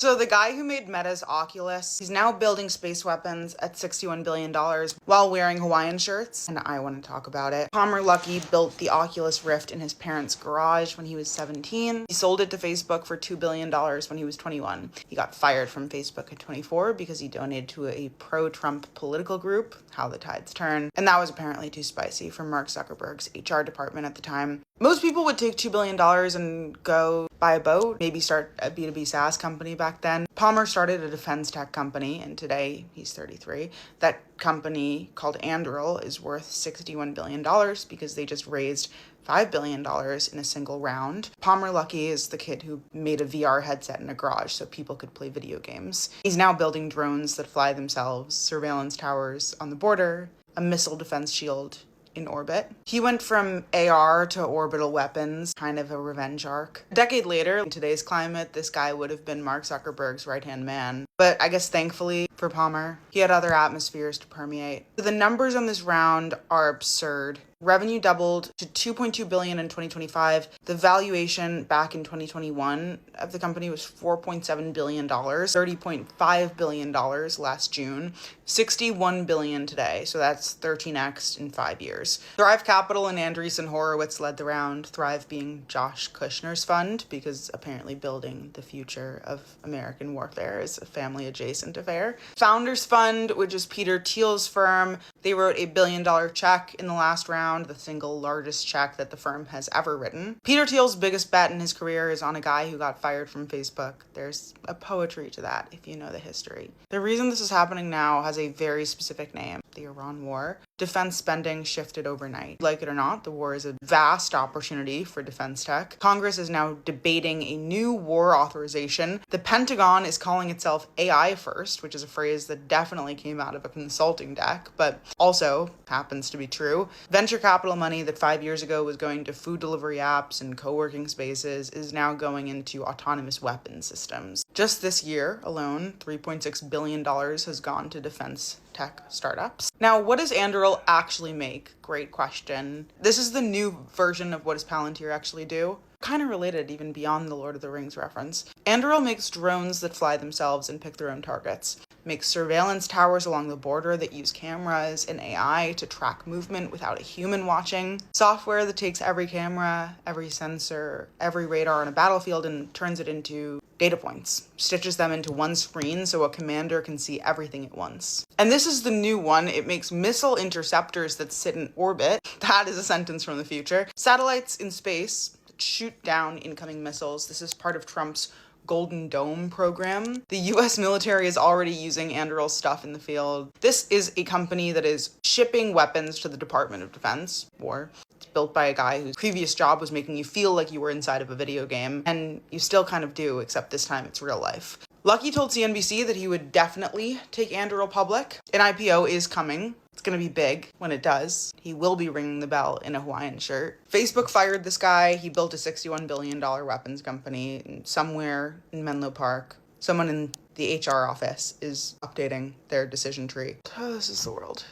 So the guy who made Meta's Oculus, he's now building space weapons at $61 billion while wearing Hawaiian shirts, and I want to talk about it. Palmer Luckey built the Oculus Rift in his parents' garage when he was 17. He sold it to Facebook for $2 billion when he was 21. He got fired from Facebook at 24 because he donated to a pro-Trump political group, How the Tides Turn, and that was apparently too spicy for Mark Zuckerberg's HR department at the time. Most people would take $2 billion and go buy a boat, maybe start a B2B SaaS company back then. Palmer started a defense tech company, and today he's 33. That company, called Anduril, is worth $61 billion because they just raised $5 billion in a single round. Palmer Luckey is the kid who made a VR headset in a garage so people could play video games. He's now building drones that fly themselves, surveillance towers on the border, a missile defense shield in orbit. He went from AR to orbital weapons, kind of a revenge arc. A decade later, in today's climate, this guy would have been Mark Zuckerberg's right-hand man. But I guess thankfully for Palmer, he had other atmospheres to permeate. The numbers on this round are absurd. Revenue doubled to $2.2 billion in 2025. The valuation back in 2021 of the company was $4.7 billion, $30.5 billion last June, $61 billion today. So that's 13x in 5 years. Thrive Capital and Andreessen Horowitz led the round, Thrive being Josh Kushner's fund, because apparently building the future of American warfare is a family adjacent affair. Founders Fund, which is Peter Thiel's firm, they wrote a $1 billion check in the last round, the single largest check that the firm has ever written. Peter Thiel's biggest bet in his career is on a guy who got fired from Facebook. There's a poetry to that if you know the history. The reason this is happening now has a very specific name: the Iran War. Defense spending shifted overnight. Like it or not, the war is a vast opportunity for defense tech. Congress is now debating a new war authorization. The Pentagon is calling itself AI first, which is a phrase that definitely came out of a consulting deck, but also happens to be true. Venture capital money that 5 years ago was going to food delivery apps and co-working spaces is now going into autonomous weapon systems. Just this year alone, $3.6 billion has gone to defense tech startups. Now, what does Anduril actually make? Great question. This is the new version of what does Palantir actually do? Kind of related even beyond the Lord of the Rings reference. Anduril makes drones that fly themselves and pick their own targets. Makes surveillance towers along the border that use cameras and AI to track movement without a human watching. Software that takes every camera, every sensor, every radar on a battlefield and turns it into data points. Stitches them into one screen so a commander can see everything at once. And this is the new one. It makes missile interceptors that sit in orbit. That is a sentence from the future. Satellites in space that shoot down incoming missiles. This is part of Trump's Golden Dome program. The US military is already using Anduril's stuff in the field. This is a company that is shipping weapons to the Department of Defense, war. It's built by a guy whose previous job was making you feel like you were inside of a video game, and you still kind of do, except this time it's real life. Luckey told CNBC that he would definitely take Anduril public. An IPO is coming. It's going to be big when it does. He will be ringing the bell in a Hawaiian shirt. Facebook fired this guy. He built a $61 billion weapons company somewhere in Menlo Park. Someone in the HR office is updating their decision tree. Oh, this is the world.